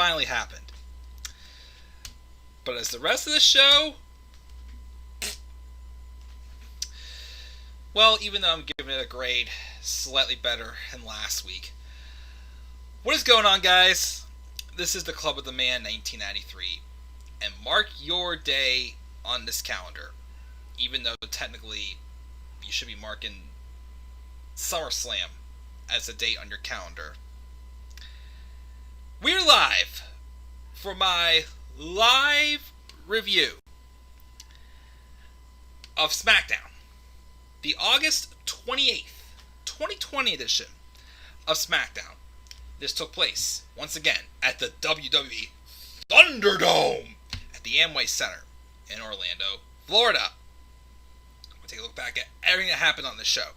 finally happened. But as the rest of the show, well, even though I'm giving it a grade slightly better than last week. What is going on, guys? This is the Club of the Man 1993, and mark your day on this calendar, even though technically you should be marking SummerSlam as a date on your calendar. We're live for my live review of Smackdown, the August 28th, 2020 edition of Smackdown. This took place, once again, at the WWE ThunderDome at the Amway Center in Orlando, Florida. We'll take a look back at everything that happened on this show.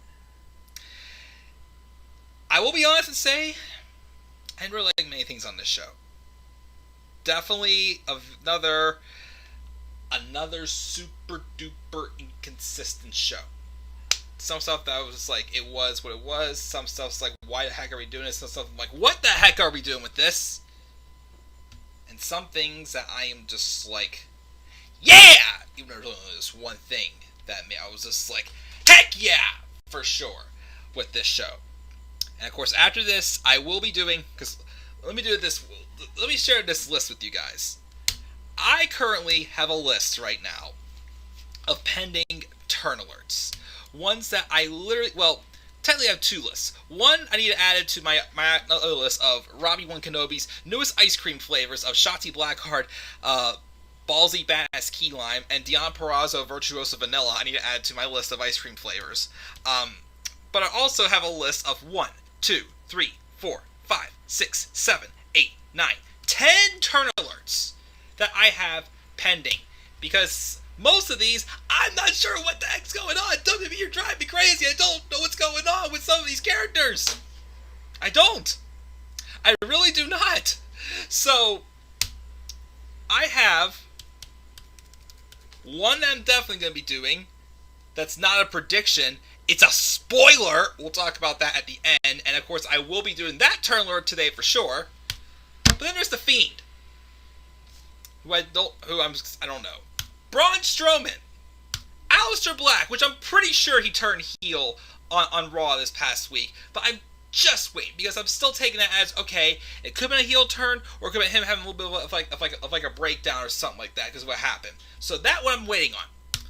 I will be honest and say, I didn't really like many things on this show. Definitely another super duper inconsistent show. Some stuff that was like, it was what it was. Some stuff's like, why the heck are we doing this? Some stuff I'm like, what the heck are we doing with this? And some things that I am just like, yeah! Even though there's only this one thing that I was just like, heck yeah! For sure, with this show. And of course, after this, I will be doing, because let me share this list with you guys. I currently have a list right now of pending turn alerts. Ones that I literally, well, technically I have two lists. One, I need to add it to my other list of Robbie One Kenobi's newest ice cream flavors of Shotzi Blackheart, Ballsy Badass Key Lime, and Dion Perazzo Virtuoso Vanilla. I need to add to my list of ice cream flavors. But I also have a list of 1, 2, 3, 4, 5, 6, 7, 8, 9, 10 turn alerts that I have pending. Because most of these, I'm not sure what the heck's going on. WWE, you're driving me crazy. I don't know what's going on with some of these characters. I don't. I really do not. So, I have one that I'm definitely going to be doing. That's not a prediction. It's a spoiler. We'll talk about that at the end. And of course, I will be doing that turn alert today for sure. But then there's The Fiend, I don't know. Braun Strowman, Aleister Black, which I'm pretty sure he turned heel on Raw this past week, but I'm just waiting because I'm still taking it as, okay, it could have been a heel turn, or it could have been him having a little bit of like a breakdown or something like that because of what happened. So that one I'm waiting on.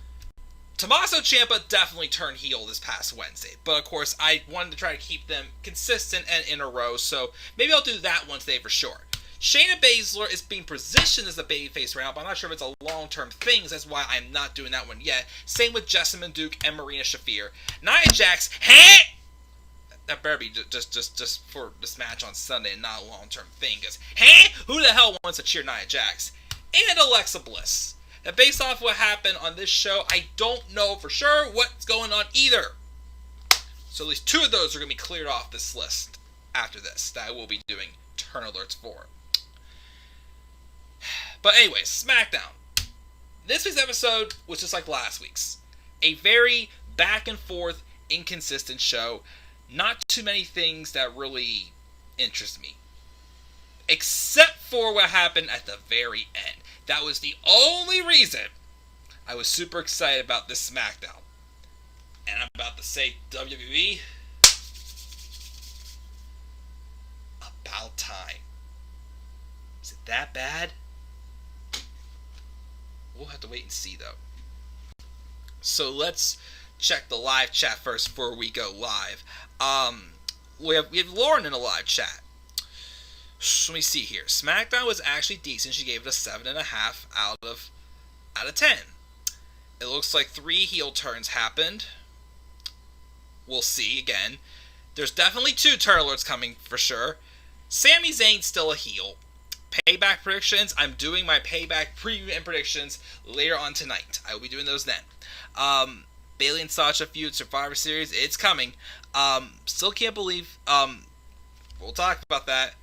Tommaso Ciampa definitely turned heel this past Wednesday, but of course I wanted to try to keep them consistent and in a row, so maybe I'll do that one today for sure. Shayna Baszler is being positioned as a babyface right now, but I'm not sure if it's a long-term thing, so that's why I'm not doing that one yet. Same with Jessamyn Duke and Marina Shafir. Nia Jax, that better be just for this match on Sunday and not a long-term thing, because, who the hell wants to cheer Nia Jax? And Alexa Bliss. Now, based off what happened on this show, I don't know for sure what's going on either. So at least two of those are going to be cleared off this list after this, that I will be doing turn alerts for. But anyways, SmackDown. This week's episode was just like last week's. A very back and forth, inconsistent show. Not too many things that really interest me. Except for what happened at the very end. That was the only reason I was super excited about this SmackDown. And I'm about to say, WWE, about time. Is it that bad? We'll have to wait and see, though. So let's check the live chat first before we go live. We have Lauren in the live chat. Let me see here. SmackDown was actually decent. She gave it a 7.5 out of 10. It looks like 3 heel turns happened. We'll see again. There's definitely 2 turn alerts coming for sure. Sami Zayn's still a heel. Payback predictions. I'm doing my payback preview and predictions later on tonight. I will be doing those then. Bayley and Sasha feud Survivor Series. It's coming. Still can't believe. We'll talk about that.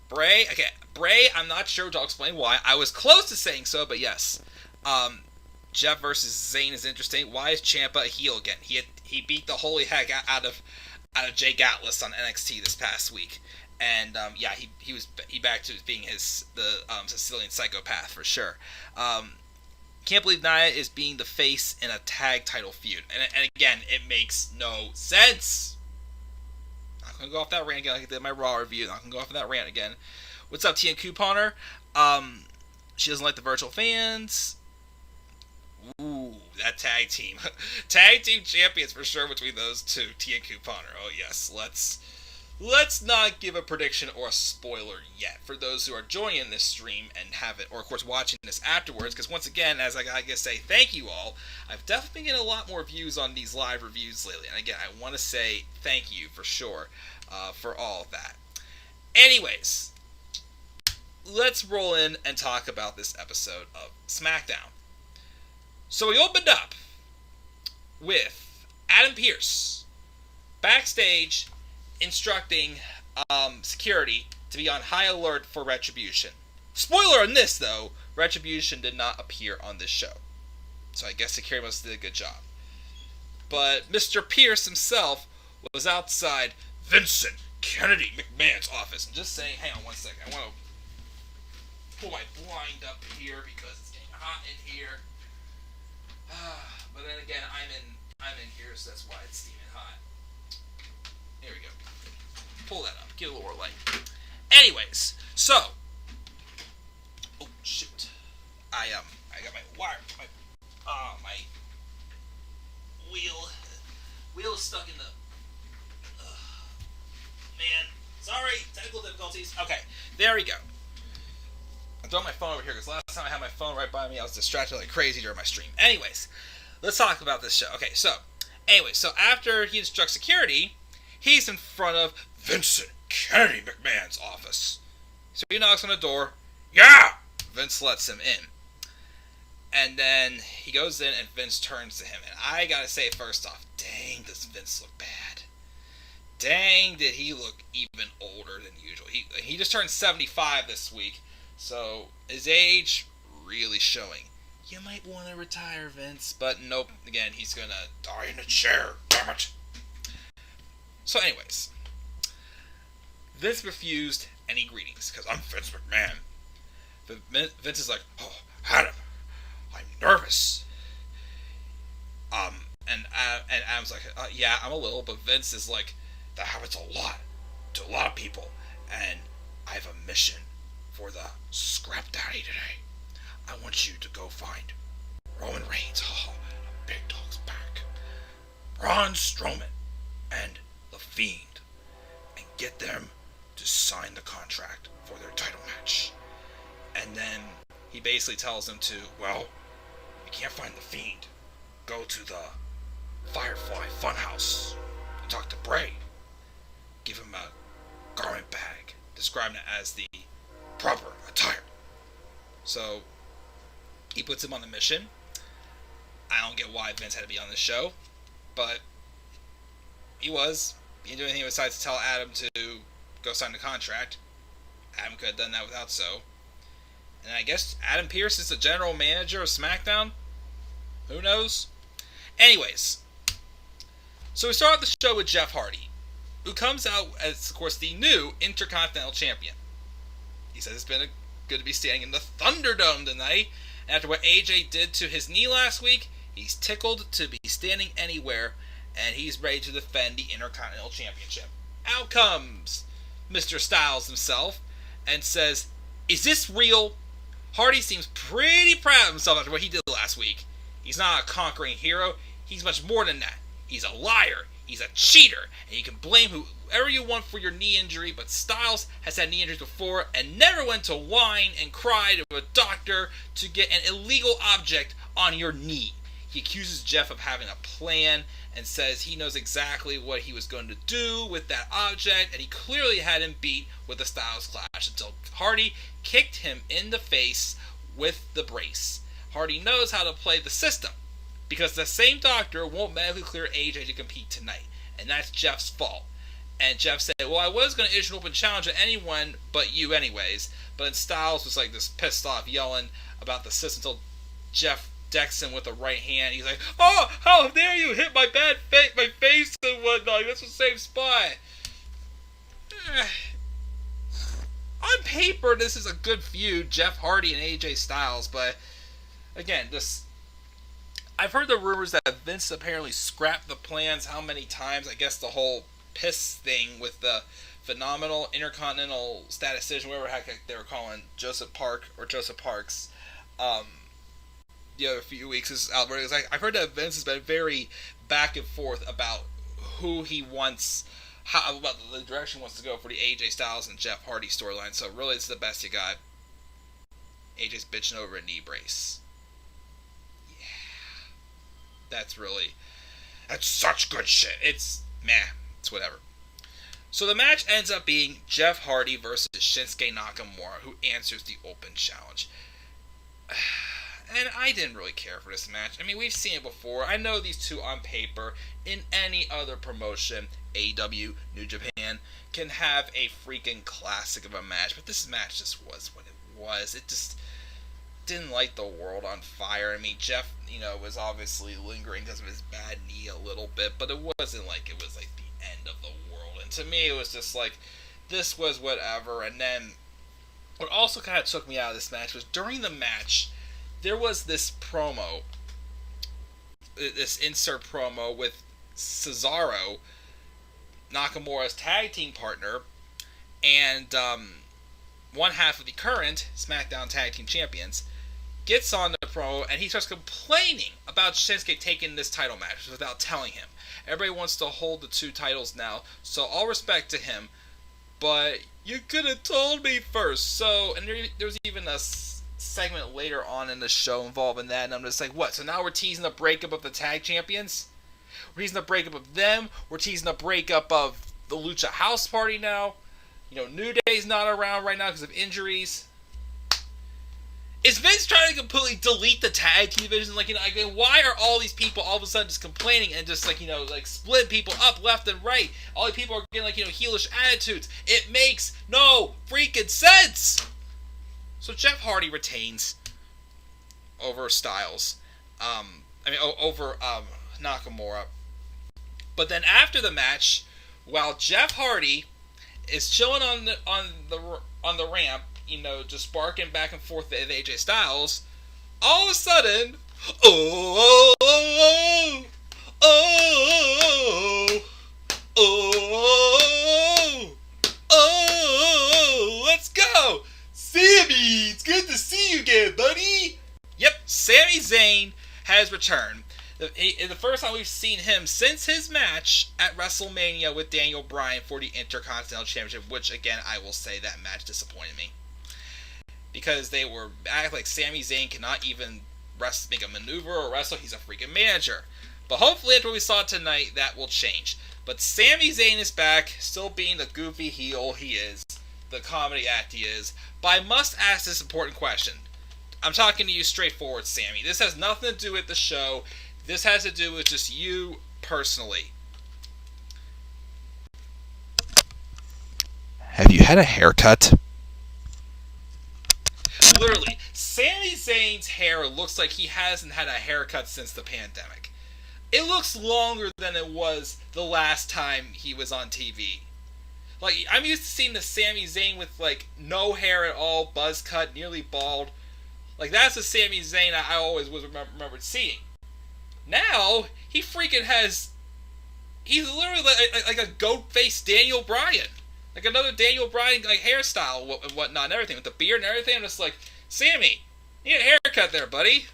Bray. Okay, Bray. I'm not sure. I'll explain why. I was close to saying so, but yes. Jeff versus Zayn is interesting. Why is Ciampa a heel again? He beat the holy heck out of Jake Atlas on NXT this past week. And yeah, he back to being the Sicilian psychopath for sure. Can't believe Nia is being the face in a tag title feud, and again, it makes no sense. Not gonna go off that rant again like I did my Raw review. Not gonna go off of that rant again. What's up, T and Couponer? She doesn't like the virtual fans. Ooh, that tag team. Tag team champions for sure between those two, T and Couponer. Oh yes, let's not give a prediction or a spoiler yet for those who are joining this stream and have it, or of course watching this afterwards, because once again, as I gotta say thank you all, I've definitely been getting a lot more views on these live reviews lately, and again, I want to say thank you for sure for all of that. Anyways, let's roll in and talk about this episode of SmackDown. So we opened up with Adam Pearce backstage instructing security to be on high alert for Retribution. Spoiler on this, though, Retribution did not appear on this show. So I guess security must have did a good job. But Mr. Pearce himself was outside Vincent Kennedy McMahon's office. And just saying, hang on one second, I want to pull my blind up here because it's getting hot in here. But then again, I'm in here, so that's why it's steaming hot. There we go. Pull that up. Get a little more light. Anyways, so. Oh shoot! I got my wire. My wheel is stuck in the. Man, sorry, technical difficulties. Okay, there we go. I'm throwing my phone over here because last time I had my phone right by me, I was distracted like crazy during my stream. Anyways, let's talk about this show. Okay, so after he instructs security, he's in front of Vincent Kennedy McMahon's office. So he knocks on the door. Yeah! Vince lets him in. And then he goes in and Vince turns to him. And I gotta say first off, dang, does Vince look bad. Dang, did he look even older than usual. He just turned 75 this week. So his age really showing. You might want to retire, Vince. But nope, again, he's gonna die in a chair. Damn it. So anyways, Vince refused any greetings, because I'm Vince McMahon. But Vince is like, oh, Adam, I'm nervous. And Adam's like, yeah, I'm a little, but Vince is like, that happens a lot, to a lot of people, and I have a mission for the Scrap Daddy today. I want you to go find Roman Reigns, the big dog's back, Braun Strowman, and The Fiend, and get them to sign the contract for their title match. And then he basically tells them to, well, you can't find The Fiend. Go to the Firefly Funhouse and talk to Bray. Give him a garment bag, describing it as the proper attire. So he puts him on the mission. I don't get why Vince had to be on the show, but he was. He didn't do anything besides tell Adam to go sign the contract. Adam could have done that without so. And I guess Adam Pearce is the general manager of SmackDown? Who knows? Anyways, so we start the show with Jeff Hardy, who comes out as, of course, the new Intercontinental Champion. He says it's been good to be standing in the ThunderDome tonight. And after what AJ did to his knee last week, he's tickled to be standing anywhere, and he's ready to defend the Intercontinental Championship. Out comes Mr. Styles himself and says, is this real? Hardy seems pretty proud of himself after what he did last week. He's not a conquering hero. He's much more than that. He's a liar. He's a cheater. And you can blame whoever you want for your knee injury, but Styles has had knee injuries before and never went to whine and cry to a doctor to get an illegal object on your knee. He accuses Jeff of having a plan and says he knows exactly what he was going to do with that object, and he clearly had him beat with the Styles Clash until Hardy kicked him in the face with the brace. Hardy knows how to play the system, because the same doctor won't medically clear AJ to compete tonight, and that's Jeff's fault. And Jeff said, well, I was going to issue an open challenge to anyone but you anyways, but then Styles was like this pissed off, yelling about the system until Jeff decks him with the right hand. He's like, oh, how dare you hit my my face and whatnot, that's the same spot. paper, this is a good feud, Jeff Hardy and AJ Styles, but again, I've heard the rumors that Vince apparently scrapped the plans how many times. I guess the whole piss thing with the phenomenal intercontinental statistician, whatever the heck they were calling Joseph Parks, the other few weeks is out. I've heard that Vince has been very back and forth about who he wants, about the direction he wants to go for the AJ Styles and Jeff Hardy storyline. So really, it's the best you got. AJ's bitching over a knee brace. That's such good shit. It's whatever. So the match ends up being Jeff Hardy versus Shinsuke Nakamura, who answers the open challenge. And I didn't really care for this match. I mean, we've seen it before. I know these two on paper, in any other promotion, AEW, New Japan, can have a freaking classic of a match. But this match just was what it was. It just didn't light the world on fire. I mean, Jeff, was obviously lingering because of his bad knee a little bit, but it wasn't like it was like the end of the world. And to me, it was just like, this was whatever. And then what also kind of took me out of this match was during the match, there was this promo, this insert promo with Cesaro, Nakamura's tag team partner, and one half of the current SmackDown Tag Team Champions, gets on the promo and he starts complaining about Shinsuke taking this title match without telling him. Everybody wants to hold the two titles now, so all respect to him, but you could have told me first. So, and there was even a segment later on in the show involving that, and I'm just like, what? So now we're teasing the breakup of the tag champions? We're teasing the breakup of them? We're teasing the breakup of the Lucha House Party now? New Day's not around right now because of injuries. Is Vince trying to completely delete the tag team division? Why are all these people all of a sudden just complaining and just split people up left and right? All these people are getting heelish attitudes. It makes no freaking sense. So Jeff Hardy retains over Styles. Over Nakamura. But then after the match, while Jeff Hardy is chilling on the ramp, just barking back and forth with AJ Styles, all of a sudden, let's go! Sammy, it's good to see you again, buddy! Yep, Sami Zayn has returned. The first time we've seen him since his match at WrestleMania with Daniel Bryan for the Intercontinental Championship, which, again, I will say that match disappointed me. Because they were acting like Sami Zayn cannot even make a maneuver or wrestle. He's a freaking manager. But hopefully after what we saw tonight, that will change. But Sami Zayn is back, still being the goofy heel he is, the comedy act he is. But I must ask this important question. I'm talking to you straightforward, Sammy. This has nothing to do with the show. This has to do with just you personally. Have you had a haircut? Literally, Sami Zayn's hair looks like he hasn't had a haircut since the pandemic. It looks longer than it was the last time he was on TV. I'm used to seeing the Sami Zayn with, no hair at all, buzz cut, nearly bald. That's the Sami Zayn I always remembered seeing. Now, he freaking he's literally like a goat-faced Daniel Bryan. Another Daniel Bryan hairstyle and whatnot and everything, with the beard and everything. I'm just like, Sammy, you need a haircut there, buddy.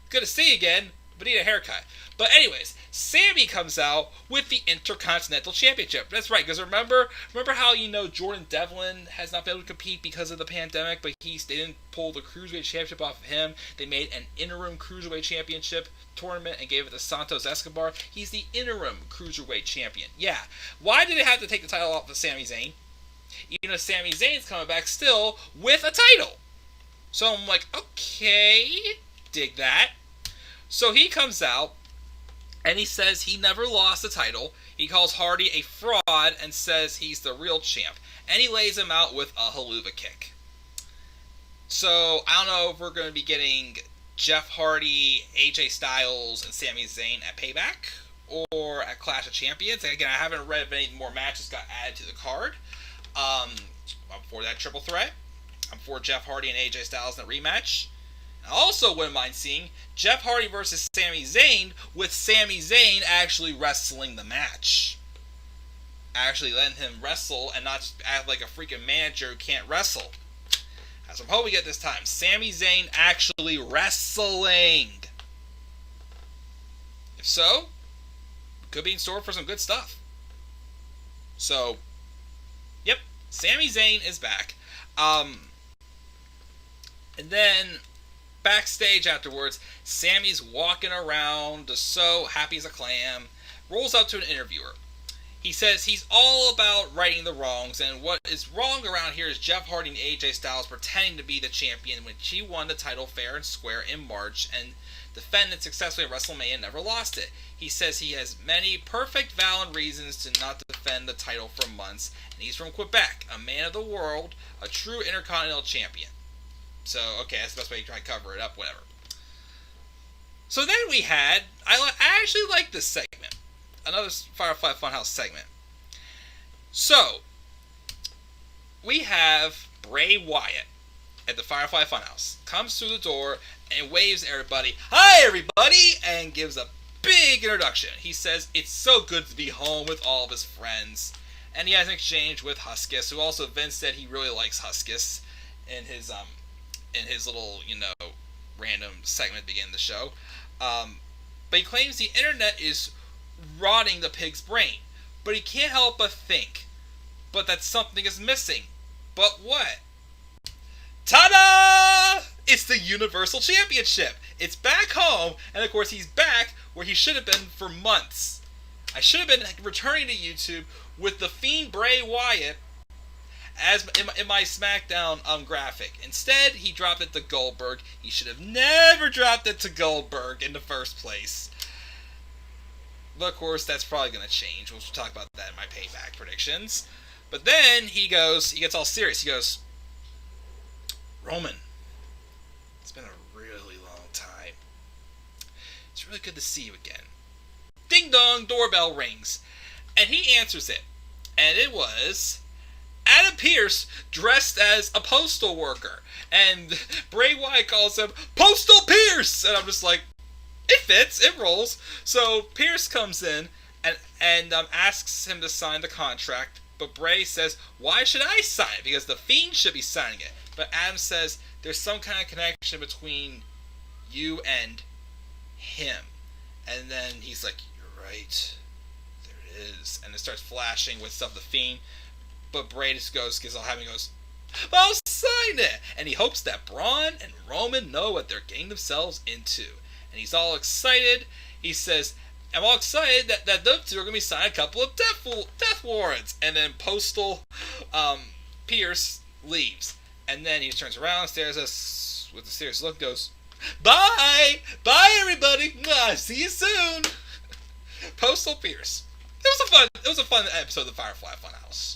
Good to see you again, but need a haircut. But anyways, Sammy comes out with the Intercontinental Championship. That's right, because remember how, Jordan Devlin has not been able to compete because of the pandemic, but they didn't pull the Cruiserweight Championship off of him. They made an interim Cruiserweight Championship tournament and gave it to Santos Escobar. He's the interim Cruiserweight Champion. Yeah. Why did they have to take the title off of Sami Zayn? Even though Sami Zayn's coming back still with a title. So I'm like, okay, dig that. So he comes out, and he says he never lost the title. He calls Hardy a fraud and says he's the real champ. And he lays him out with a haluva kick. So I don't know if we're going to be getting Jeff Hardy, AJ Styles, and Sami Zayn at Payback or at Clash of Champions. Again, I haven't read if any more matches got added to the card before that triple threat. I'm for Jeff Hardy and AJ Styles in a rematch. I also wouldn't mind seeing Jeff Hardy versus Sami Zayn, with Sami Zayn actually wrestling the match. Actually letting him wrestle and not just act like a freaking manager who can't wrestle. That's what I'm hoping we get this time. Sami Zayn actually wrestling. If so, could be in store for some good stuff. So, yep, Sami Zayn is back. And then backstage afterwards, Sami's walking around just so happy as a clam, rolls up to an interviewer. He says he's all about righting the wrongs, and what is wrong around here is Jeff Hardy and AJ Styles pretending to be the champion when she won the title fair and square in March and defended successfully at WrestleMania and never lost it. He says he has many perfect, valid reasons to not defend the title for months, and he's from Quebec, a man of the world, a true Intercontinental Champion. So, okay, that's the best way to try to cover it up, whatever. So then we had, I actually like this segment. Another Firefly Funhouse segment. So, we have Bray Wyatt at the Firefly Funhouse. Comes through the door and waves at everybody. Hi, everybody! And gives a big introduction. He says it's so good to be home with all of his friends. And he has an exchange with Huskus, who also Vince said he really likes Huskus in his little, random segment at the beginning of the show. But he claims the internet is rotting the pig's brain. But he can't help but think, but that something is missing. But what? Ta-da! It's the Universal Championship. It's back home, and of course he's back where he should have been for months. I should have been returning to YouTube with the Fiend Bray Wyatt as in my SmackDown graphic. Instead, he dropped it to Goldberg. He should have never dropped it to Goldberg in the first place. But of course, that's probably going to change. We'll talk about that in my payback predictions. But then he gets all serious. He goes, Roman, it's been a really long time. It's really good to see you again. Ding dong, doorbell rings. And he answers it. And it was Adam Pearce dressed as a postal worker. And Bray Wyatt calls him Postal Pierce. And I'm just like, it fits, it rolls. So Pierce comes in and asks him to sign the contract. But Bray says, why should I sign it? Because the Fiend should be signing it. But Adam says, there's some kind of connection between you and him. And then he's like, you're right. There it is. And it starts flashing with stuff, the Fiend. But Bray just gets all happy and goes, I'll sign it. And he hopes that Braun and Roman know what they're getting themselves into. And he's all excited. He says, I'm all excited that those two are going to be signing a couple of death warrants. And then Postal Pierce leaves. And then he turns around, stares at us with a serious look, goes, bye! Bye, everybody! See you soon! Postal Pierce. It was a fun episode of the Firefly Funhouse.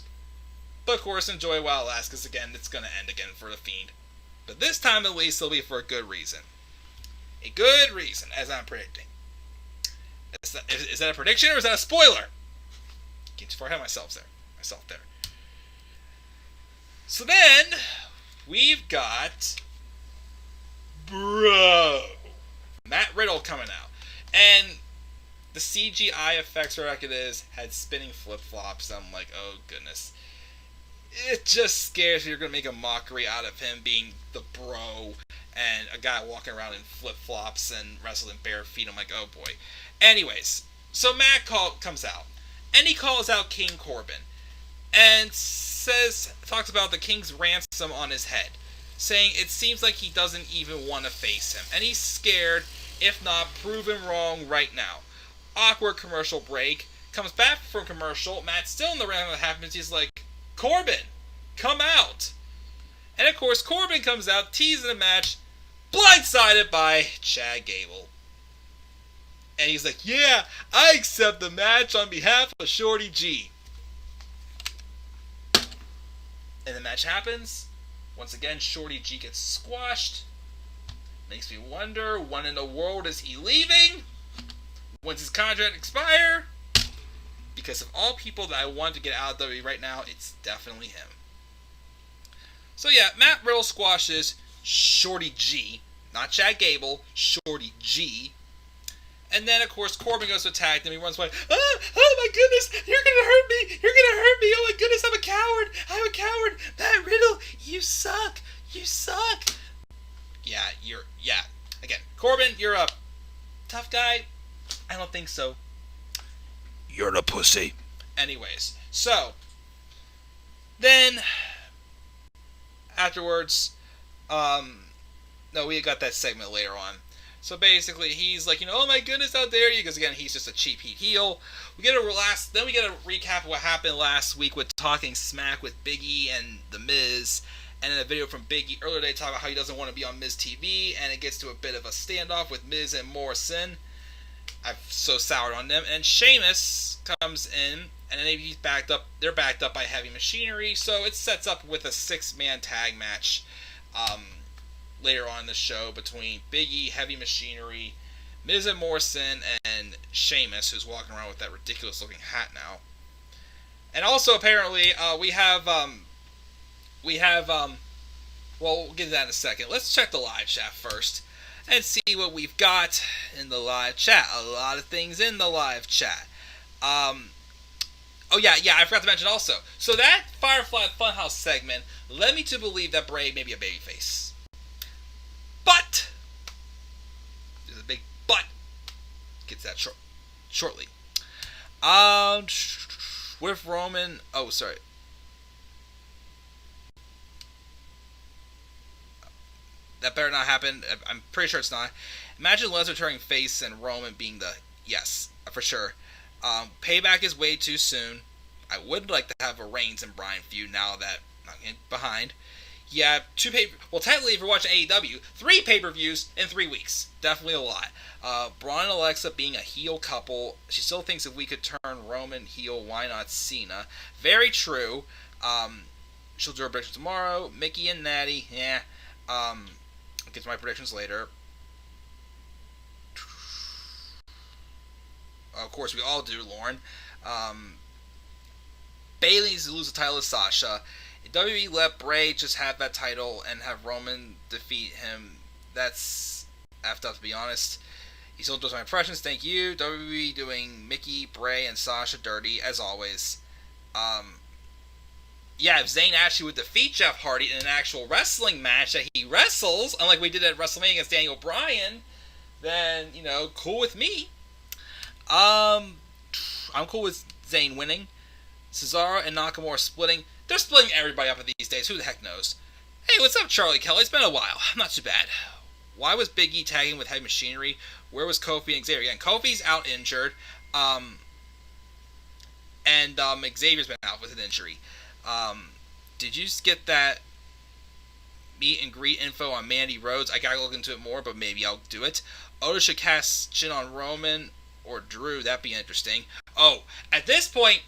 But of course, enjoy while it lasts, because again, it's going to end again for the Fiend. But this time at least, it'll be for a good reason. A good reason, as I'm predicting. Is that a prediction or is that a spoiler? Getting too far ahead of myself there. So then, we've got Matt Riddle coming out. And the CGI effects, whatever it is, had spinning flip-flops. I'm like, oh goodness. It just scares me you're going to make a mockery out of him being the bro and a guy walking around in flip-flops and wrestling bare feet. I'm like, oh boy. Anyways, so Matt comes out, and he calls out King Corbin, and talks about the King's ransom on his head, saying it seems like he doesn't even want to face him, and he's scared, if not proven wrong right now. Awkward commercial break, comes back from commercial, Matt's still in the ring when it happens, he's like, Corbin, come out! And of course, Corbin comes out, teasing the match, blindsided by Chad Gable. And he's like, yeah, I accept the match on behalf of Shorty G. And the match happens. Once again, Shorty G gets squashed. Makes me wonder, when in the world is he leaving? When's his contract expire? Because of all people that I want to get out of WWE right now, it's definitely him. So yeah, Matt Riddle squashes Shorty G, not Chad Gable, Shorty G. And then, of course, Corbin goes to attack them. He runs away. Oh my goodness, you're going to hurt me. You're going to hurt me. Oh my goodness, I'm a coward. I'm a coward. Matt Riddle, you suck. You suck. Yeah. Again, Corbin, you're a tough guy. I don't think so. You're the pussy. Anyways, so then afterwards, no, we got that segment later on. So basically, he's like, oh my goodness, how dare you? Because again, he's just a cheap heat heel. Then we get a recap of what happened last week with Talking Smack with Big E and The Miz, and then a video from Big E earlier today talking about how he doesn't want to be on Miz TV, and it gets to a bit of a standoff with Miz and Morrison. I've so soured on them, and Sheamus comes in, and then he's backed up. They're backed up by Heavy Machinery, so it sets up with a 6-man tag match. Later on in the show between Big E, Heavy Machinery, Miz and Morrison, and Sheamus, who's walking around with that ridiculous looking hat now. And also apparently we have well, we'll get to that in a second. Let's check the live chat first and see what we've got in the live chat. A lot of things in the live chat. Oh yeah, I forgot to mention also. So that Firefly Funhouse segment led me to believe that Bray may be a babyface. But there's a big but. Gets that shortly. With Roman. Oh, sorry. That better not happen. I'm pretty sure it's not. Imagine Lesnar turning face and Roman being the yes for sure. Payback is way too soon. I would like to have a Reigns and Bryan feud now that I'm getting behind. Yeah, technically, if you're watching AEW, 3 pay-per-views in 3 weeks. Definitely a lot. Braun and Alexa being a heel couple. She still thinks if we could turn Roman heel, why not Cena? Very true. She'll do her prediction tomorrow. Mickey and Natty, yeah. I'll get to my predictions later. Of course, we all do, Lauren. Bayley needs to lose the title to Sasha. If WWE let Bray just have that title and have Roman defeat him, that's effed up, to be honest. He still does my impressions, thank you. WWE doing Mickey, Bray, and Sasha dirty, as always. Yeah, if Zayn actually would defeat Jeff Hardy in an actual wrestling match that he wrestles, unlike we did at WrestleMania against Daniel Bryan, then, cool with me. I'm cool with Zayn winning. Cesaro and Nakamura splitting. They're splitting everybody up these days. Who the heck knows? Hey, what's up, Charlie Kelly? It's been a while. I'm not too bad. Why was Big E tagging with Heavy Machinery? Where was Kofi and Xavier? Again, Kofi's out injured. And Xavier's been out with an injury. Did you get that meet and greet info on Mandy Rhodes? I gotta look into it more, but maybe I'll do it. Otis should cash in on Roman or Drew. That'd be interesting. Oh, at this point,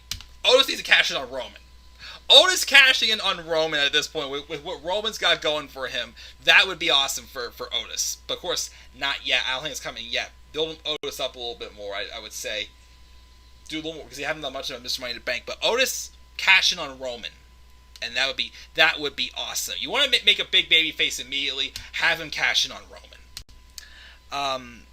Otis needs to cash in on Roman. Otis cashing in on Roman at this point with what Roman's got going for him, that would be awesome for Otis. But of course, not yet. I don't think it's coming yet. Build Otis up a little bit more, I would say. Do a little more, because he hasn't done much of Mr. Money in the Bank. But Otis cashing on Roman. And that would be awesome. You want to make a big baby face immediately, have him cash in on Roman.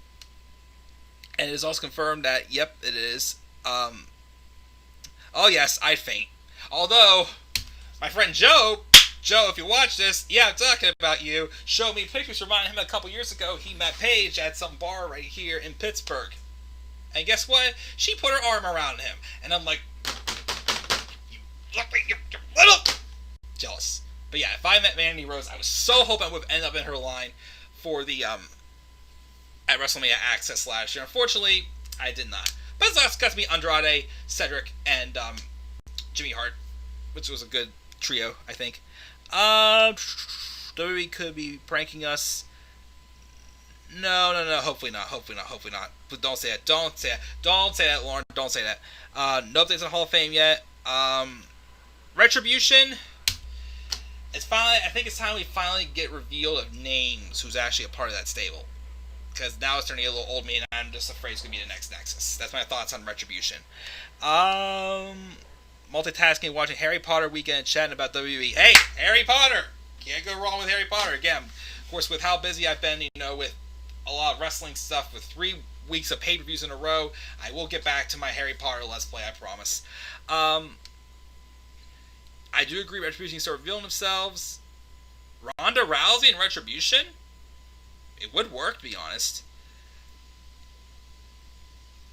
And it is also confirmed that, yep, it is. Oh yes, I faint. Although, my friend Joe, if you watch this, yeah, I'm talking about you, showed me pictures reminding him a couple years ago he met Paige at some bar right here in Pittsburgh. And guess what? She put her arm around him. And I'm like, you little... Jealous. But yeah, if I met Mandy Rose, I was so hoping I would end up in her line for the, at WrestleMania Access last year. Unfortunately, I did not. But it's got to be Andrade, Cedric, and, Jimmy Hart, which was a good trio, I think. WWE could be pranking us. No, hopefully not. But don't say that. Don't say that, Lauren. Don't say that. No updates on Hall of Fame yet. Retribution. I think it's time we finally get revealed of names who's actually a part of that stable. Because now it's turning a little old me, and I'm just afraid it's going to be the next Nexus. That's my thoughts on Retribution. Multitasking, watching Harry Potter weekend, and chatting about WWE. Hey, Harry Potter! Can't go wrong with Harry Potter. Again, of course, with how busy I've been, with a lot of wrestling stuff, with 3 weeks of pay-per-views in a row, I will get back to my Harry Potter Let's Play, I promise. I do agree Retribution start revealing themselves. Ronda Rousey and Retribution? It would work, to be honest.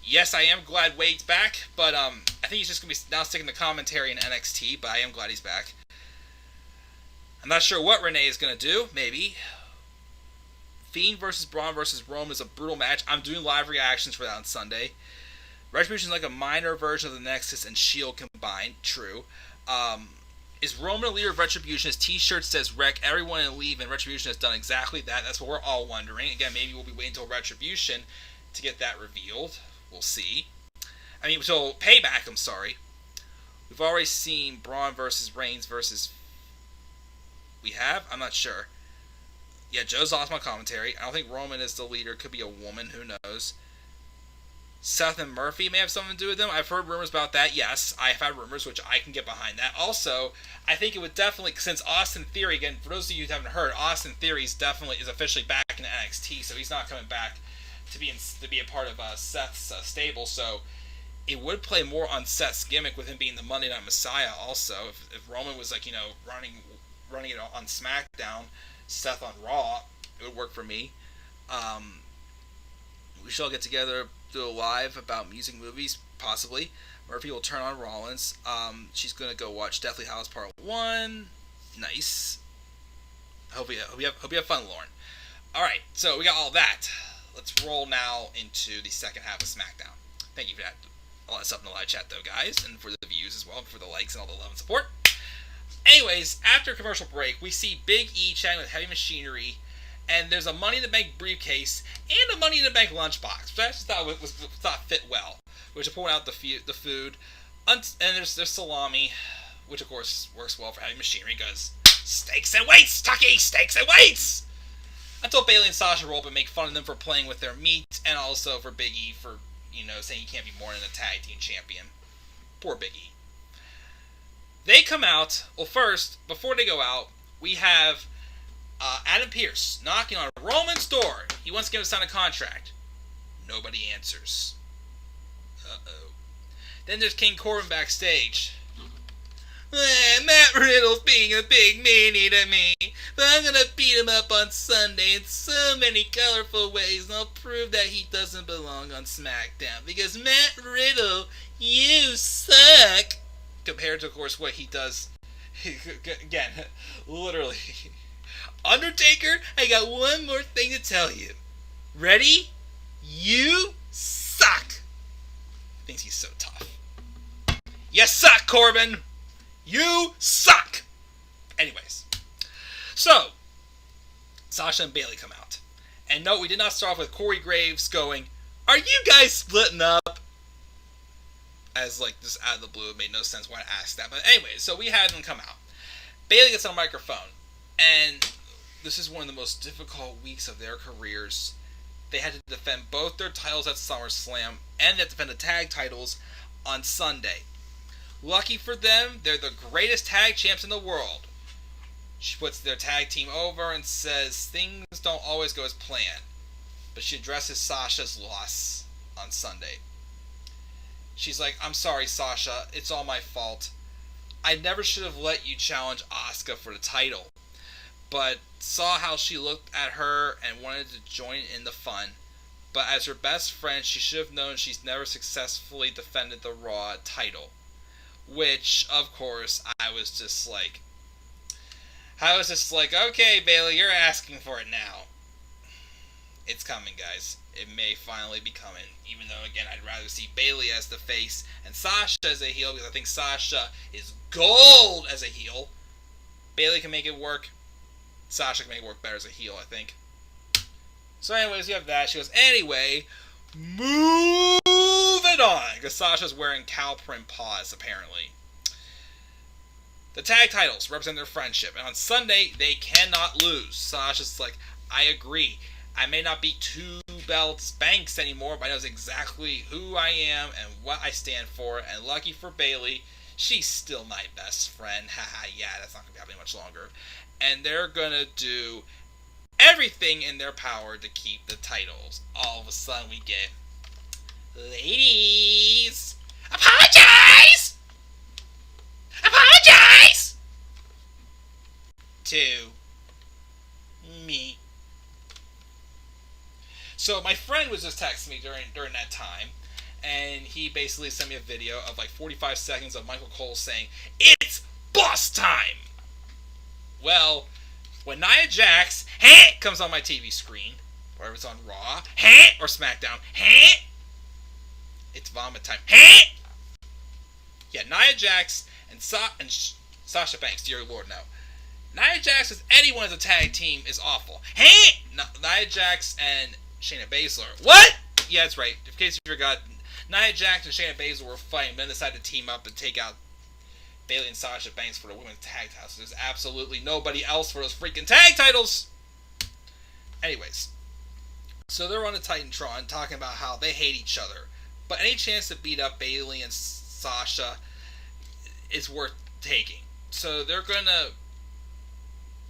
Yes, I am glad Wade's back, but I think he's just going to be now sticking to commentary in NXT, but I am glad he's back. I'm not sure what Renee is going to do. Maybe. Fiend versus Braun versus Roman is a brutal match. I'm doing live reactions for that on Sunday. Retribution is like a minor version of the Nexus and S.H.I.E.L.D. combined. True. Is Roman a leader of Retribution? His t-shirt says wreck everyone and leave, and Retribution has done exactly that. That's what we're all wondering. Again, maybe we'll be waiting until Retribution to get that revealed. We'll see. So Payback, I'm sorry. We've already seen Braun versus Reigns versus... We have? I'm not sure. Yeah, Joe's lost my commentary. I don't think Roman is the leader. Could be a woman. Who knows? Seth and Murphy may have something to do with them. I've heard rumors about that. Yes, I've had rumors, which I can get behind that. Also, I think it would definitely, since Austin Theory, again, for those of you who haven't heard, Austin Theory is officially back in NXT, so he's not coming back to be a part of Seth's stable. So it would play more on Seth's gimmick with him being the Monday Night Messiah. Also, if Roman was running it on SmackDown, Seth on Raw, it would work for me. We should all get together, do a live about music movies, possibly. Murphy will turn on Rollins. She's going to go watch Deathly Hallows Part 1. Nice. Hope you have fun, Lauren. Alright, so we got all that. Let's roll now into the second half of SmackDown. Thank you for that. All that stuff in the live chat, though, guys, and for the views as well, and for the likes and all the love and support. Anyways, after commercial break, we see Big E chatting with Heavy Machinery, and there's a Money in the Bank briefcase and a Money in the Bank lunchbox, which I just thought fit well. Which will point out the food, and there's salami, which of course works well for Heavy Machinery because steaks and weights, Tucky, steaks and weights. Until Bayley and Sasha roll up and make fun of them for playing with their meat, and also for Big E for saying he can't be more than a tag team champion. Poor Big E. They come out. Well, first, before they go out, we have Adam Pearce knocking on Roman's door. He wants to get him to sign a contract. Nobody answers. Uh-oh. Then there's King Corbin backstage. Matt Riddle's being a big meanie to me, but I'm gonna beat him up on Sunday in so many colorful ways, and I'll prove that he doesn't belong on SmackDown, because Matt Riddle, you suck! Compared to, of course, what he does. Again, literally. Undertaker, I got one more thing to tell you. Ready? You suck! Thinks he's so tough. You suck, Corbin! You suck! Anyways. So, Sasha and Bayley come out. And no, we did not start off with Corey Graves going, "Are you guys splitting up?" As, just out of the blue, it made no sense why I asked that. But anyways, so we had them come out. Bayley gets on a microphone. And this is one of the most difficult weeks of their careers. They had to defend both their titles at SummerSlam, and they had to defend the tag titles on Sunday. Lucky for them, they're the greatest tag champs in the world. She puts their tag team over and says things don't always go as planned. But she addresses Sasha's loss on Sunday. She's like, "I'm sorry, Sasha. It's all my fault. I never should have let you challenge Asuka for the title. But saw how she looked at her and wanted to join in the fun. But as her best friend, she should have known she's never successfully defended the Raw title." Which, of course, I was just like, okay, Bayley, you're asking for it now. It's coming, guys. It may finally be coming. Even though, again, I'd rather see Bayley as the face and Sasha as a heel, because I think Sasha is gold as a heel. Bayley can make it work. Sasha can make it work better as a heel, I think. So anyways, we have that. She goes, anyway, moving on. Because Sasha's wearing cow print paws, apparently. The tag titles represent their friendship. And on Sunday, they cannot lose. Sasha's like, I agree. I may not be 2 belts Banks anymore, but I know exactly who I am and what I stand for. And lucky for Bayley, she's still my best friend. Haha, yeah, that's not going to be happening much longer. and they're gonna do everything in their power to keep the titles. All of a sudden we get, ladies, apologize! Apologize! To me. So my friend was just texting me during that time, and he basically sent me a video of like 45 seconds of Michael Cole saying, "It's boss time!" Well, when Nia Jax comes on my TV screen, whether it's on Raw or SmackDown, it's vomit time. Yeah, Nia Jax and Sasha Banks, dear Lord, no. Nia Jax with anyone as a tag team is awful. Nia Jax and Shayna Baszler. What? Yeah, that's right. In case you forgot, Nia Jax and Shayna Baszler were fighting, but then decided to team up and take out Bayley and Sasha Banks for the women's tag titles. There's absolutely nobody else for those freaking tag titles. Anyways, so they're on the Titantron talking about how they hate each other, but any chance to beat up Bayley and Sasha is worth taking. So they're talking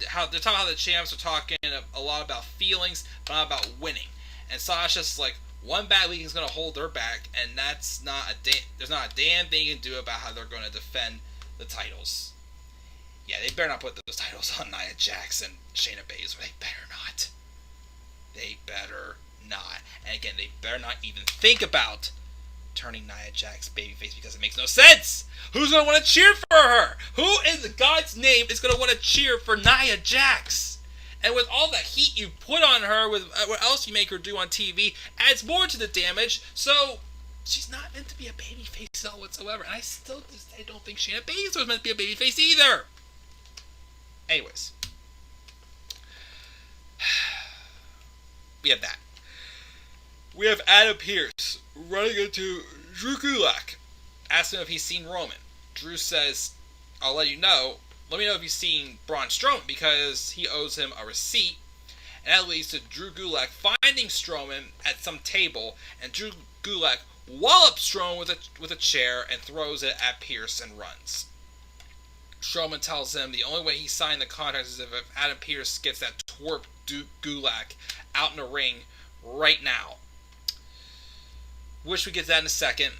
how the champs are talking a lot about feelings, but not about winning. And Sasha's like, one bad week is going to hold her back, and there's not a damn thing you can do about how they're going to defend the titles. Yeah, they better not put those titles on Nia Jax and Shayna Baszler. They better not. They better not. And again, they better not even think about turning Nia Jax babyface, because it makes no sense. Who's going to want to cheer for her? Who in the God's name is going to want to cheer for Nia Jax? And with all the heat you put on her, with what else you make her do on TV, adds more to the damage. So she's not meant to be a babyface at all whatsoever. And I don't think Shayna Baszler was meant to be a babyface either. Anyways, we have that. We have Adam Pearce running into Drew Gulak, asking him if he's seen Roman. Drew says, "I'll let you know. Let me know if you've seen Braun Strowman," because he owes him a receipt. And that leads to Drew Gulak finding Strowman at some table, and Drew Gulak wallops Strowman with a chair and throws it at Pearce and runs. Strowman tells him the only way he signed the contract is if Adam Pearce gets that twerp Gulak out in the ring right now. Which we get that in a second.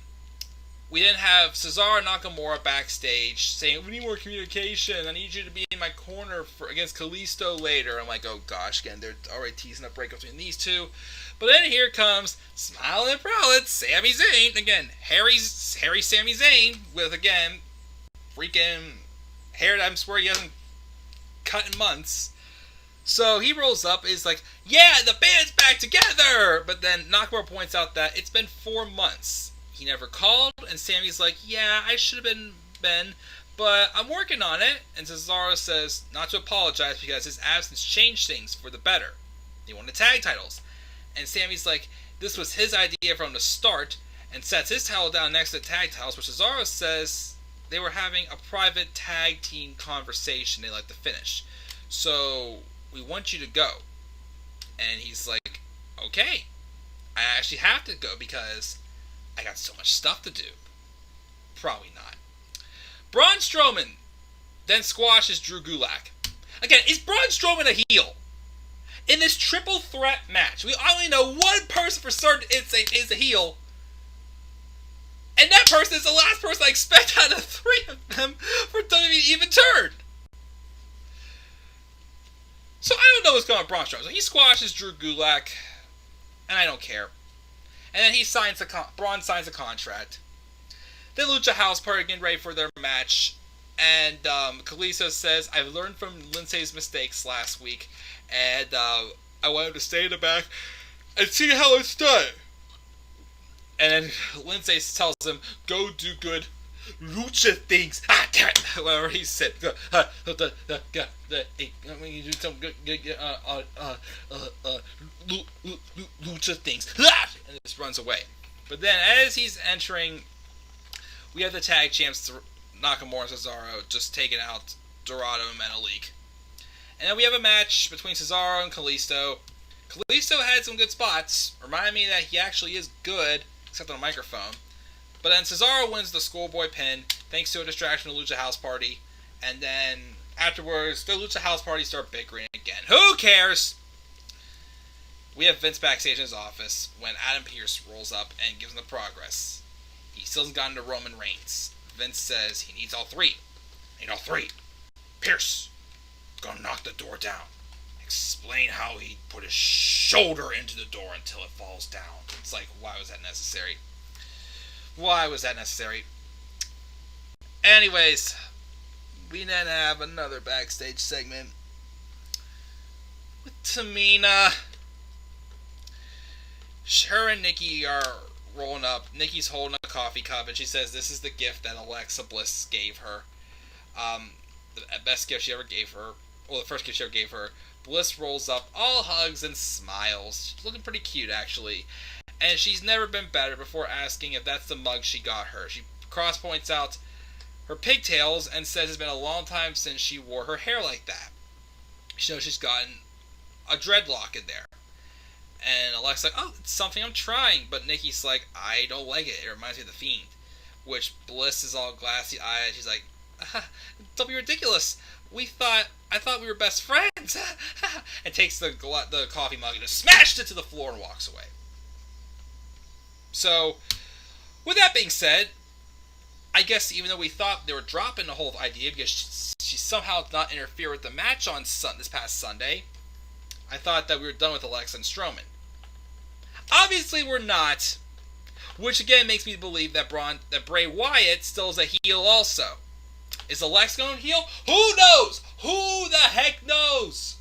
We then have Cesaro and Nakamura backstage saying, "We need more communication. I need you to be in my corner against Kalisto later." I'm like, oh gosh, again, they're already teasing a breakup between these two. But then here comes Smiling and Prowling, Sami Zayn. Again, Harry Sami Zayn with, again, freaking hair that I'm swear he hasn't cut in months. So he rolls up, is like, "Yeah, the band's back together!" But then Nakamura points out that it's been 4 months. He never called, and Sammy's like, "Yeah, I should have been, but I'm working on it." And Cesaro says not to apologize because his absence changed things for the better. They won the tag titles. And Sammy's like, this was his idea from the start, and sets his title down next to the tag titles, which Cesaro says they were having a private tag team conversation they like to finish. So we want you to go. And he's like, okay, I actually have to go because I got so much stuff to do. Probably not. Braun Strowman then squashes Drew Gulak. Again, is Braun Strowman a heel? In this triple threat match, we only know one person for certain is a heel. And that person is the last person I expect out of 3 of them for WWE to even turn. So I don't know what's going on with Braun Strowman. So he squashes Drew Gulak, and I don't care. And then Braun signs a contract. Then Lucha House Party getting ready for their match. And Kalisto says, "I've learned from Lindsay's mistakes last week. And I want him to stay in the back and see how it's done." And then Lindsay tells him, "Go do good lucha things." Damn it. Whatever he said. You do some good lucha things. And just runs away. But then as he's entering, we have the tag champs Nakamura and Cesaro just taking out Dorado and Metalik. And then we have a match between Cesaro and Kalisto. Kalisto had some good spots. Remind me that he actually is good, except on a microphone. But then Cesaro wins the schoolboy pin, thanks to a distraction of Lucha House Party. And then Afterwards, the Lucha House Party start bickering again. Who cares? We have Vince backstage in his office when Adam Pearce rolls up and gives him the progress. He still hasn't gotten to Roman Reigns. Vince says he needs all three. I need all three. Pearce, gonna knock the door down. Explain how he put his shoulder into the door until it falls down. It's like, why was that necessary? Why was that necessary? Anyways, we then have another backstage segment with Tamina. Her and Nikki are rolling up. Nikki's holding a coffee cup, and she says this is the gift that Alexa Bliss gave her. The best gift she ever gave her. Well, the first gift she ever gave her. Bliss rolls up, all hugs and smiles. She's looking pretty cute, actually. And she's never been better before asking if that's the mug she got her. She cross-points out her pigtails and says it's been a long time since she wore her hair like that. She knows she's gotten a dreadlock in there. And Alexa's like, oh, it's something I'm trying. But Nikki's like, I don't like it. It reminds me of The Fiend. Which Bliss is all glassy-eyed. She's like, don't be ridiculous. I thought we were best friends. And takes the coffee mug and just smashed it to the floor and walks away. So, with that being said, I guess even though we thought they were dropping the whole idea because she somehow did not interfere with the match on this past Sunday, I thought that we were done with Alexa and Strowman. Obviously, we're not. Which again makes me believe that Bray Wyatt still is a heel also. Is Alexa going to heel? Who knows? Who the heck knows?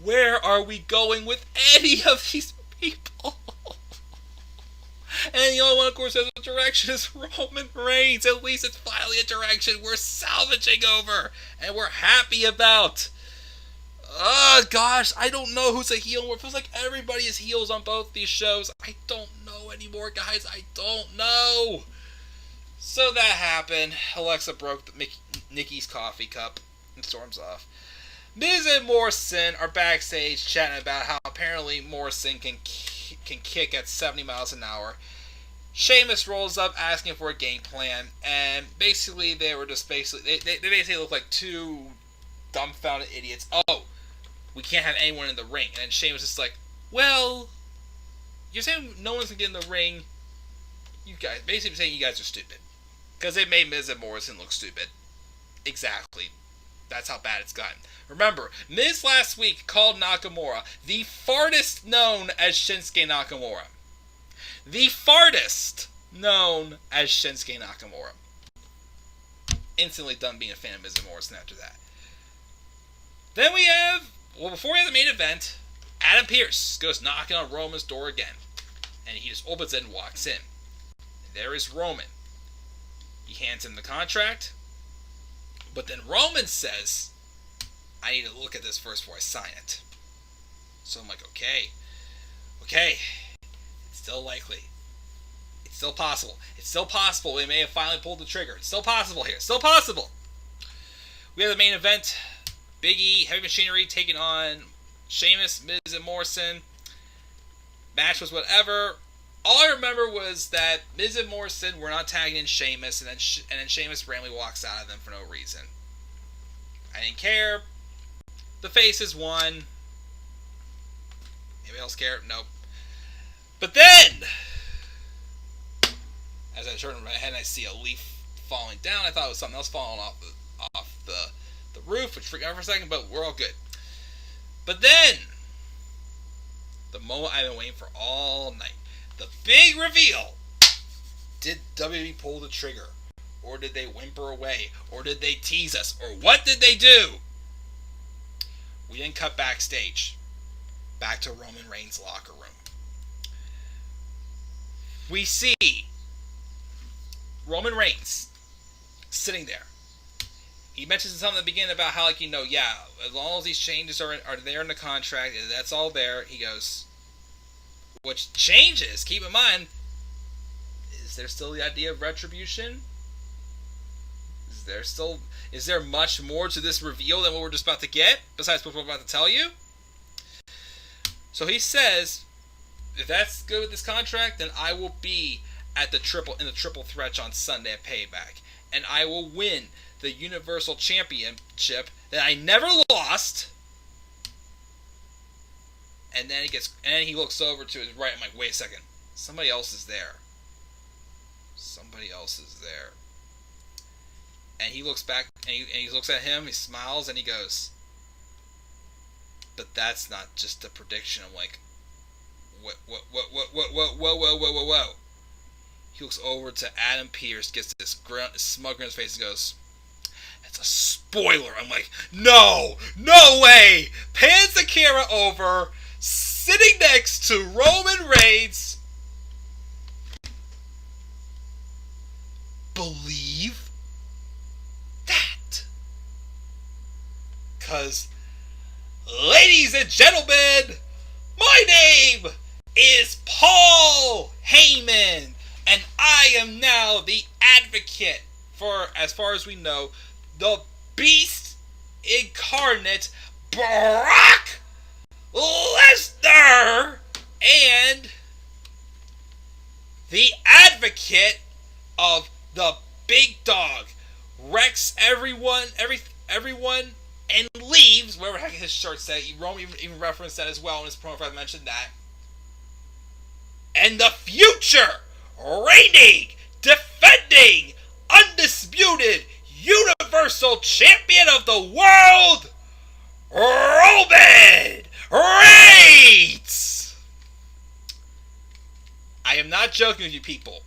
Where are we going with any of these people? And the only one, of course, has a direction is Roman Reigns. At least it's finally a direction we're salvaging over and we're happy about. Gosh, I don't know who's a heel. It feels like everybody is heels on both these shows. I don't know anymore, guys. I don't know. So that happened. Alexa broke Nikki's coffee cup and storms off. Miz and Morrison are backstage chatting about how apparently Morrison can kick at 70 miles an hour. Sheamus rolls up asking for a game plan, and basically they basically look like two dumbfounded idiots. Oh, we can't have anyone in the ring. And then Sheamus is like, well, you're saying no one's gonna get in the ring? You guys, basically saying you guys are stupid. Because they made Miz and Morrison look stupid. Exactly. That's how bad it's gotten. Remember, Miz last week called Nakamura the fartest known as Shinsuke Nakamura. The fartest known as Shinsuke Nakamura. Instantly done being a fan of Miz and Morrison after that. Then we have, before we have the main event, Adam Pearce goes knocking on Roman's door again. And he just opens it and walks in. And there is Roman. He hands him the contract. But then Roman says, I need to look at this first before I sign it. So I'm like, okay. It's still likely. It's still possible. It's still possible. We may have finally pulled the trigger. It's still possible here. Still possible. We have the main event. Big E, Heavy Machinery taking on Sheamus, Miz, and Morrison. Match was whatever. All I remember was that Miz and Morrison were not tagging in Sheamus, and then Sheamus randomly walks out of them for no reason. I didn't care. The faces won. Anybody else care? Nope. But then, as I turn my head and I see a leaf falling down, I thought it was something else falling off the roof, which freaked out for a second, but we're all good. But then, the moment I've been waiting for all night. The big reveal. Did WWE pull the trigger? Or did they whimper away? Or did they tease us? Or what did they do? We then cut backstage. Back to Roman Reigns' locker room. We see Roman Reigns sitting there. He mentions something at the beginning about how, as long as these changes are there in the contract, that's all there. He goes, which changes, keep in mind, is there still the idea of retribution? Is there much more to this reveal than what we're just about to get, besides what we're about to tell you? So he says, if that's good with this contract, then I will be in the triple threat on Sunday at Payback. And I will win the Universal Championship that I never lost. And then he looks over to his right. I'm like, wait a second. Somebody else is there. And he looks back, and he looks at him, he smiles, and he goes, but that's not just a prediction. I'm like, what, whoa. He looks over to Adam Pearce, gets this smug grin on his face, and goes, it's a spoiler. I'm like, no way. Pans the camera over, sitting next to Roman Reigns. Believe that. Because, ladies and gentlemen, my name is Paul Heyman, and I am now the advocate for, as far as we know, the Beast incarnate, Brock Lesnar, and the advocate of the big dog, wrecks everyone, and leaves, whatever the heck his shirt said. Roman even referenced that as well in his promo, if I mentioned that. And the future, reigning, defending, undisputed, Universal Champion of the world, Roman Reigns! I am not joking with you people.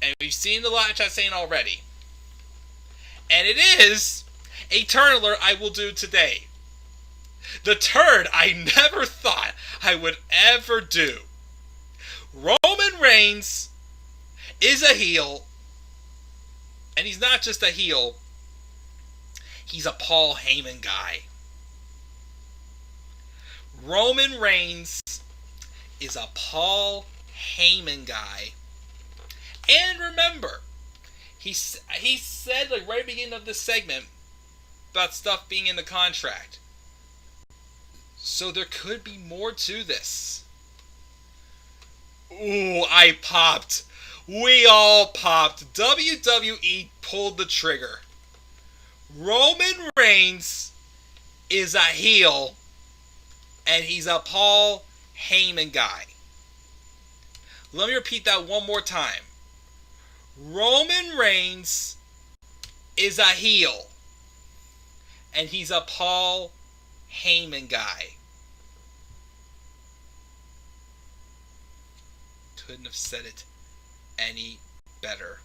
And we've seen the live chat saying already. And it is a turn alert I will do today. The turn I never thought I would ever do. Roman Reigns is a heel. And he's not just a heel. He's a Paul Heyman guy. Roman Reigns is a Paul Heyman guy. And remember, he said, like, right at the beginning of this segment about stuff being in the contract. So there could be more to this. Ooh, I popped. We all popped. WWE pulled the trigger. Roman Reigns is a heel, and he's a Paul Heyman guy. Let me repeat that one more time. Roman Reigns is a heel, and he's a Paul Heyman guy. Couldn't have said it any better.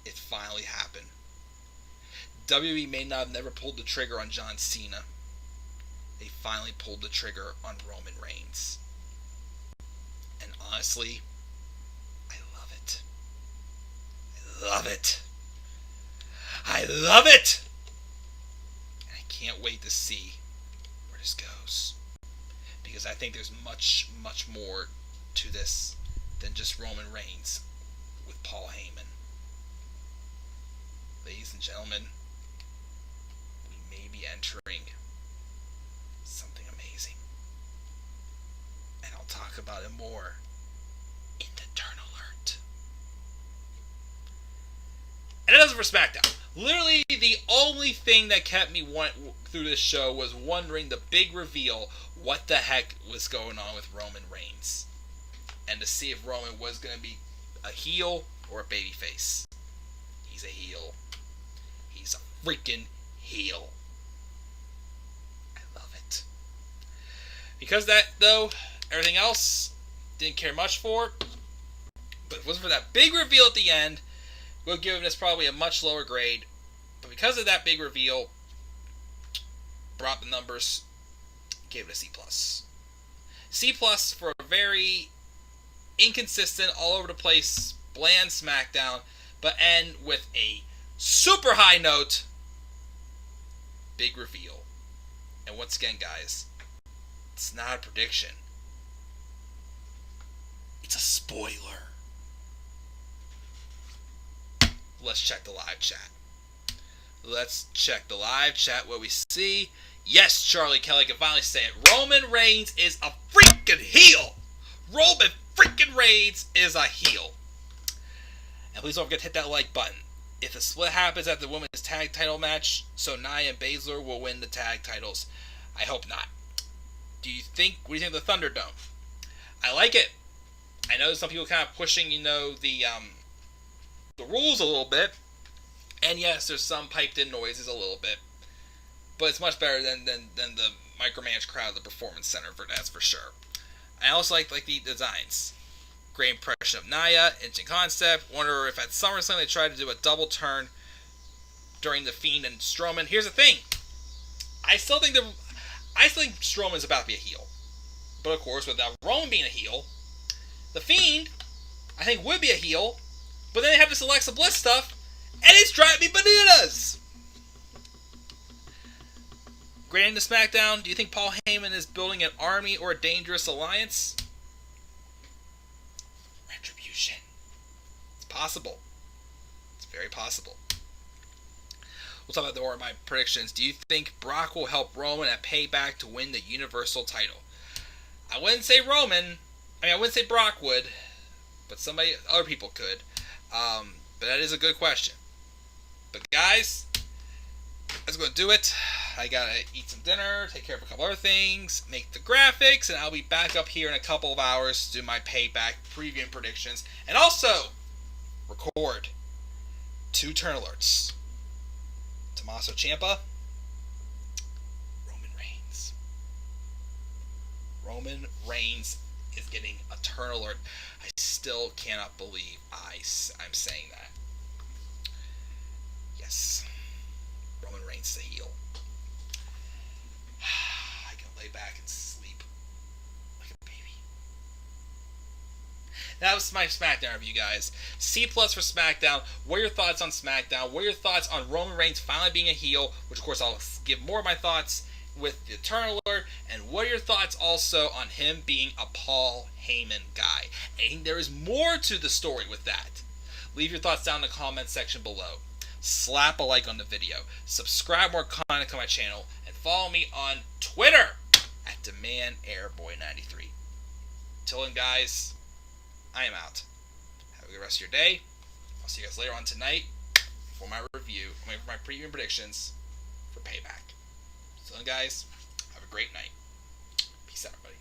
It finally happened. WWE may not have never pulled the trigger on John Cena. They finally pulled the trigger on Roman Reigns. And honestly, I love it. I love it. I love it! And I can't wait to see where this goes. Because I think there's much, much more to this than just Roman Reigns with Paul Heyman. Ladies and gentlemen, we may be entering something amazing. And I'll talk about it more in the Turn Alert. And it does it for SmackDown. Literally, the only thing that kept me through this show was wondering the big reveal, what the heck was going on with Roman Reigns. And to see if Roman was going to be a heel or a babyface. He's a heel. He's a freaking heel. I love it. Because of that, though, everything else, didn't care much for. But if it wasn't for that big reveal at the end, we'll give this probably a much lower grade. But because of that big reveal, brought the numbers, gave it a C+. C+ for a very inconsistent, all over the place, bland SmackDown, but end with a super high note. Big reveal. And once again, guys, it's not a prediction. It's a spoiler. Let's check the live chat. Let's check the live chat where we see, yes, Charlie Kelly can finally say it. Roman Reigns is a freaking heel. Roman freaking Reigns is a heel. And please don't forget to hit that like button. If a split happens at the women's tag title match, so Nia and Baszler will win the tag titles. I hope not. What do you think of the ThunderDome? I like it. I know some people kind of pushing, the rules a little bit. And yes, there's some piped in noises a little bit. But it's much better than the micromanaged crowd of the Performance Center, that's for sure. I also like the designs. Great impression of Nia, interesting concept. Wonder if at SummerSlam they tried to do a double turn during the Fiend and Strowman. Here's the thing. I still think Strowman's about to be a heel. But of course, without Roman being a heel, the Fiend, I think, would be a heel. But then they have this Alexa Bliss stuff, and it's driving me bananas! Getting into SmackDown, do you think Paul Heyman is building an army or a dangerous alliance? Retribution. It's possible. It's very possible. We'll talk about the order of my predictions. Do you think Brock will help Roman at Payback to win the Universal title? I wouldn't say Roman. I wouldn't say Brock would, but other people could. But that is a good question. But guys, that's going to do it. I gotta eat some dinner, take care of a couple other things, make the graphics, and I'll be back up here in a couple of hours to do my Payback preview and predictions, and also record 2 turn alerts. Tommaso Ciampa, Roman Reigns. Roman Reigns is getting a turn alert. I still cannot believe I'm saying that. Yes. Roman Reigns is a heel. I can lay back and sleep like a baby. That was my SmackDown review, guys. C+ for SmackDown. What are your thoughts on SmackDown? What are your thoughts on Roman Reigns finally being a heel? Which, of course, I'll give more of my thoughts with the turn alert. And what are your thoughts also on him being a Paul Heyman guy? I think there is more to the story with that. Leave your thoughts down in the comment section below. Slap a like on the video. Subscribe more content to my channel. And follow me on Twitter at DemandAirboy93. Till then, guys, I am out. Have a good rest of your day. I'll see you guys later on tonight for my review, for my preview and predictions for Payback. Till then, guys, have a great night. Peace out, everybody.